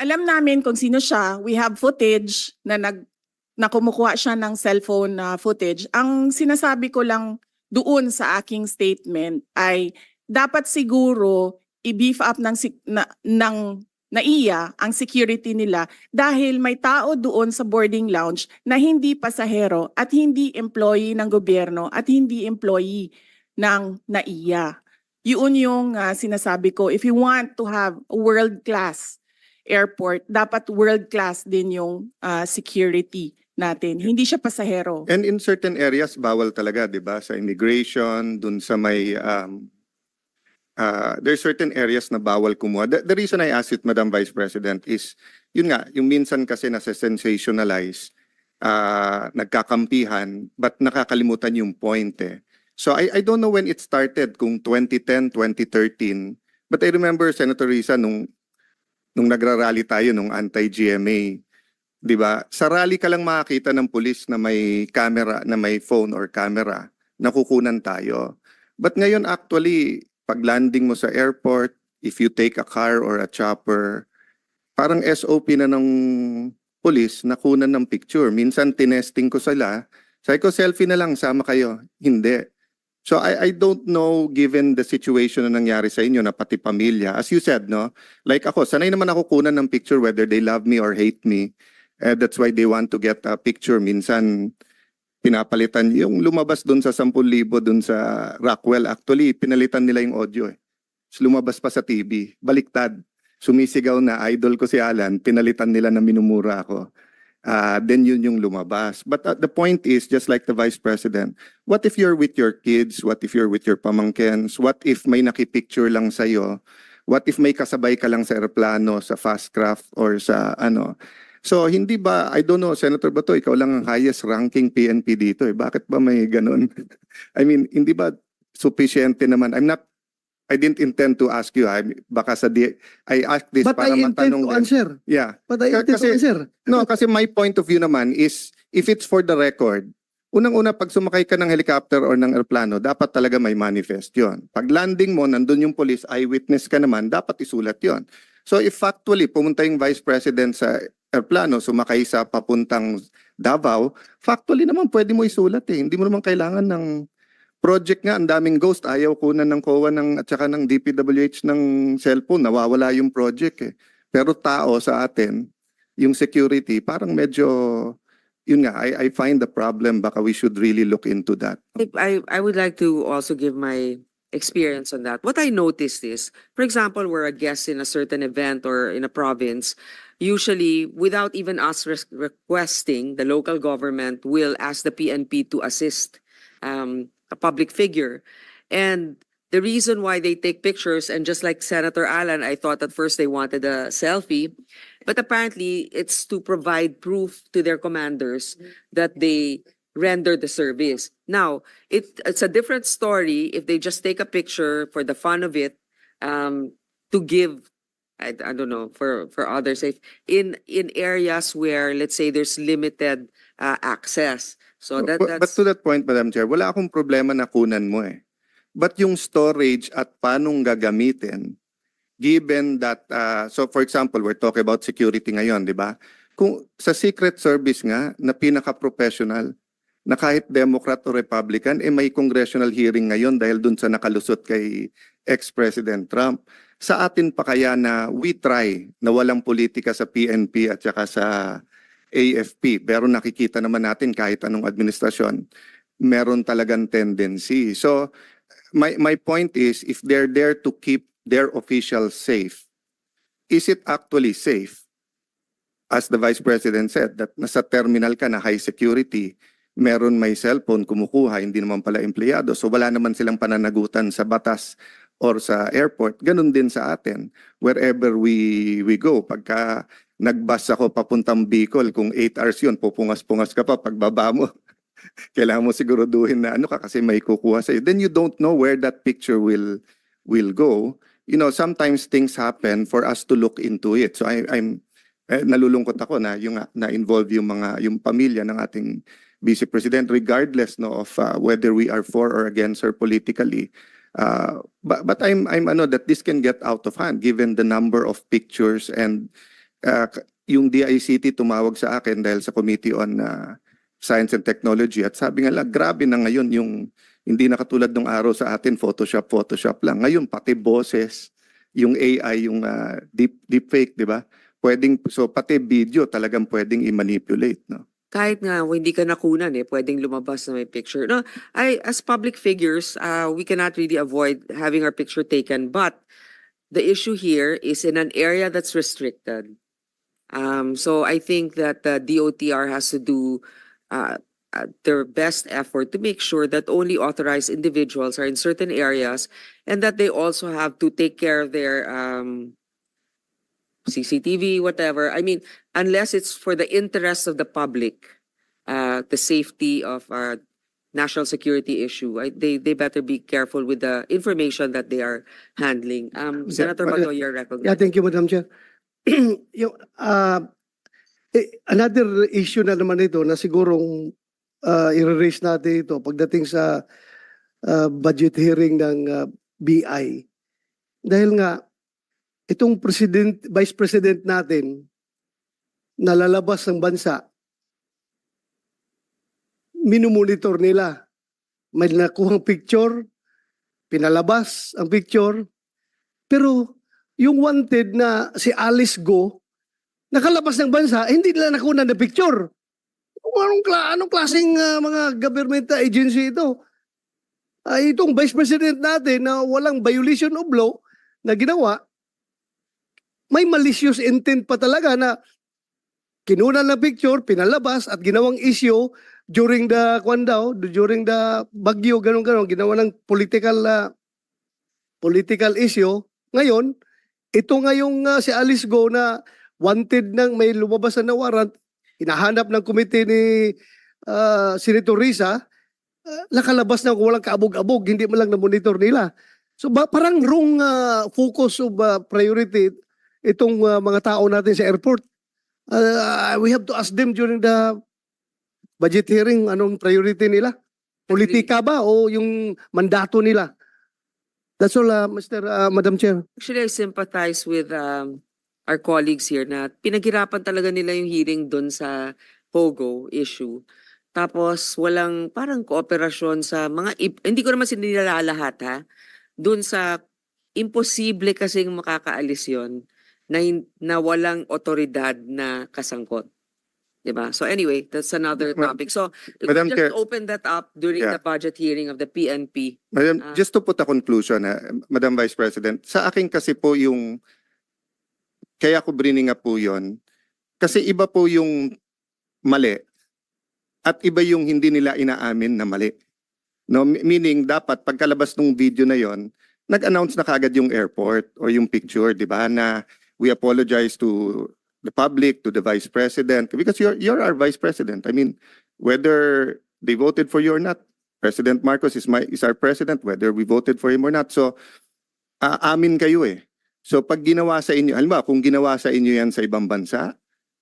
Alam namin kung sino siya. We have footage na kumukuha siya ng cellphone footage. Ang sinasabi ko lang doon sa aking statement ay dapat siguro i-beef up ng NAIA ang security nila dahil may tao doon sa boarding lounge na hindi pasahero at hindi employee ng gobyerno at hindi employee ng NAIA. Yun yung sinasabi ko. If you want to have a world-class airport, dapat world-class din yung security natin. Hindi siya pasahero. And in certain areas, bawal talaga, di ba? Sa immigration, dun sa may... there's certain areas na bawal kumuha. The reason I asked it, Madam Vice President, is yun nga, yung minsan kasi nasa-sensationalize, nagkakampihan, but nakakalimutan yung point eh. So I don't know when it started, kung 2010, 2013, but I remember, Senator Risa, nung nagrarally tayo, nung anti-GMA, di ba? Sa rally ka lang makakita ng pulis na may camera, na may phone or camera, nakukunan tayo. But ngayon actually, pag landing mo sa airport, if you take a car or a chopper, parang SOP na ng pulis, nakunan ng picture. Minsan tinesting ko sila, sabi ko, selfie na lang, sama kayo. Hindi. So I don't know, given the situation na nangyari sa inyo na pati pamilya, as you said, no? Like ako, sanay naman ako kunan ng picture whether they love me or hate me. That's why they want to get a picture. Minsan, pinapalitan yung lumabas dun sa 10,000 dun sa Rockwell. Actually, pinalitan nila yung audio eh. So, lumabas pa sa TV. Baliktad. Sumisigaw na idol ko si Alan, pinalitan nila na minumura ako. Then yun yung lumabas. But the point is, just like the Vice President, what if you're with your kids? What if you're with your pamangkens? What if may nakipicture lang sa'yo? What if may kasabay ka lang sa aeroplano, sa fast craft, or sa ano? So hindi ba, I don't know, Senator Bato, ikaw lang ang highest ranking PNP dito eh. Bakit ba may ganun? I mean, hindi ba sufficiente naman? I didn't intend to ask you. Baka I asked this But para I intend matanong to din. answer. Yeah. But I intend to answer. No, kasi my point of view naman is, if it's for the record, unang-una pag sumakay ka ng helicopter or ng aeroplano, dapat talaga may manifest yon. Pag landing mo, nandun yung police, eyewitness ka naman, dapat isulat yon. So if factually, pumunta yung Vice President sa aeroplano, sumakay sa papuntang Davao, factually naman pwede mo isulat eh. Hindi mo naman kailangan ng project nga, ang daming ghost, ayaw kunan ng COA at saka ng DPWH ng cellphone, nawawala yung project eh. Pero tao sa atin, yung security, parang medyo, yun nga, I find the problem, baka we should really look into that. I would like to also give my experience on that. What I noticed is, for example, we're a guest in a certain event or in a province, usually without even us requesting, the local government will ask the PNP to assist a public figure. And the reason why they take pictures, and just like Senator Alan, I thought at first they wanted a selfie, but apparently it's to provide proof to their commanders that they render the service. Now, it's a different story if they just take a picture for the fun of it, to give, I don't know, for others, in areas where, let's say, there's limited access. So But that's to that point, Madam Chair, wala akong problema na kunan mo eh. But yung storage at paanong gagamitin, given that, so for example, we're talking about security ngayon, di ba? Kung sa Secret Service nga, na pinaka-professional, na kahit Democrat o Republican, may congressional hearing ngayon dahil dun sa nakalusot kay ex-President Trump. Sa atin pa kaya na we try na walang politika sa PNP at saka sa AFP, pero nakikita naman natin kahit anong administrasyon, meron talagang tendency. So, my point is, if they're there to keep their officials safe, is it actually safe? As the Vice President said, that nasa terminal ka na high security, meron may cellphone, kumukuha, hindi naman pala empleyado. So wala naman silang pananagutan sa batas or sa airport. Ganun din sa atin, wherever we go. Pagka nagbus ako papuntang Bicol, kung 8 hours yun, pupungas-pungas ka pa pagbaba mo. Kailangan mo siguraduhin na ano ka kasi may kukuha sa'yo. Then you don't know where that picture will go. You know, sometimes things happen for us to look into it. So I'm nalulungkot ako na yung na-involve yung pamilya ng ating Vice President, regardless no of whether we are for or against her politically. But I'm that this can get out of hand given the number of pictures, and yung DICT tumawag sa akin dahil sa Committee on Science and Technology at sabi nga lang, grabe na ngayon yung hindi na katulad ng araw sa atin Photoshop lang. Ngayon pati boses, yung AI, yung deepfake, di ba? So pati video talagang pwedeng i-manipulate, no? kahit nga hindi ka nakunan pwedeng lumabas na may picture. No, as public figures, we cannot really avoid having our picture taken, but the issue here is in an area that's restricted. So I think that the DOTR has to do their best effort to make sure that only authorized individuals are in certain areas, and that they also have to take care of their CCTV, whatever. I mean, unless it's for the interest of the public, the safety of our national security issue, they better be careful with the information that they are handling. Senator Bato, you're recognized. Yeah, thank you, Madam Chair. Yung, another issue na naman ito na sigurong i-raise natin ito pagdating sa budget hearing ng BI. Dahil nga, itong Vice President natin na lalabas ng bansa, minumonitor nila. May nakuhang picture, pinalabas ang picture, pero yung wanted na si Alice Go, nakalabas ng bansa, hindi nila nakuha na picture. Anong klaseng mga government agency ito? Itong Vice President natin na walang violation of law na ginawa, may malicious intent pa talaga na kinuna na picture, pinalabas at ginawang issue during the bagyo, ganun, ginawa ng political issue. Ngayon, ito ngayong si Alice Go na wanted nang may lumabas na warrant, hinahanap ng komite ni Senator Risa, nakalabas na walang kaabog-abog, hindi man lang na-monitor nila. So parang wrong focus of priority itong mga tao natin sa airport. We have to ask them during the budget hearing anong priority nila. Politika ba o yung mandato nila? That's all, Madam Chair. Actually, I sympathize with our colleagues here na pinaghirapan talaga nila yung hearing dun sa POGO issue. Tapos walang parang kooperasyon sa mga, hindi ko naman sinilala lahat ha, dun sa imposible kasing makakaalis yon na walang otoridad na kasangkot. Diba? So anyway, that's another topic. So Madam just Chair, open that up during the budget hearing of the PNP. Madam, just to put a conclusion, Madam Vice President, sa akin kasi po yung, kaya ko bringing up po yun, kasi iba po yung mali at iba yung hindi nila inaamin na mali. No, meaning dapat pagkalabas ng video na yon, nag-announce na kagad yung airport or yung picture, di ba, na we apologize to the public, to the Vice President, because you're our Vice President. I mean, whether they voted for you or not, President Marcos is our President, whether we voted for him or not. So, amin kayo eh. So, pag ginawa sa inyo, halimbawa, kung ginawa sa inyo yan sa ibang bansa,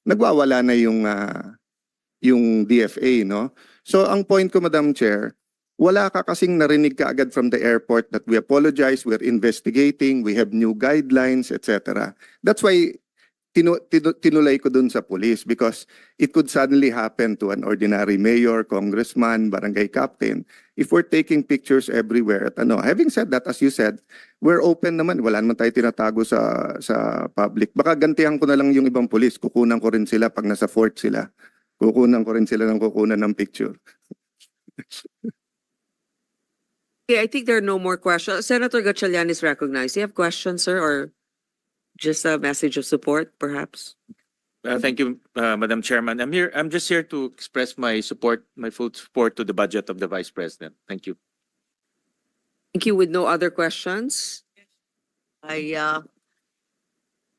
nagwawala na yung DFA, no? So, ang point ko, Madam Chair, wala ka kasing narinig ka agad from the airport that we apologize, we're investigating, we have new guidelines, etc. That's why tinulay ko dun sa police, because it could suddenly happen to an ordinary mayor, congressman, barangay captain, if we're taking pictures everywhere. At having said that, as you said, we're open naman. Wala naman tayo tinatago sa public. Baka gantihan ko na lang yung ibang police. Kukunan ko rin sila pag nasa fort sila. Kukunan ko rin sila ng kukunan ng picture. Okay, I think there are no more questions. Senator Gatchalian is recognized. Do you have questions, sir, or just a message of support, perhaps? Thank you, Madam Chairman. I'm just here to express my support, my full support to the budget of the Vice President. Thank you. Thank you. With no other questions? I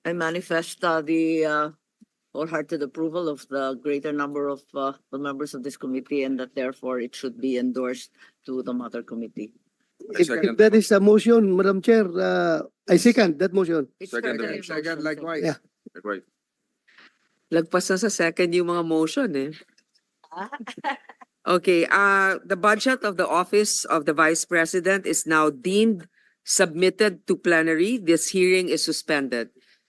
manifest the wholehearted approval of the greater number of the members of this committee, and that therefore it should be endorsed to the mother committee. If that is a motion, Madam Chair, I second that motion. It's Second, further Second, motion, likewise. Yeah. Likewise. Lagpas na sa second yung mga motion eh. Okay, the budget of the Office of the Vice President is now deemed submitted to plenary. This hearing is suspended.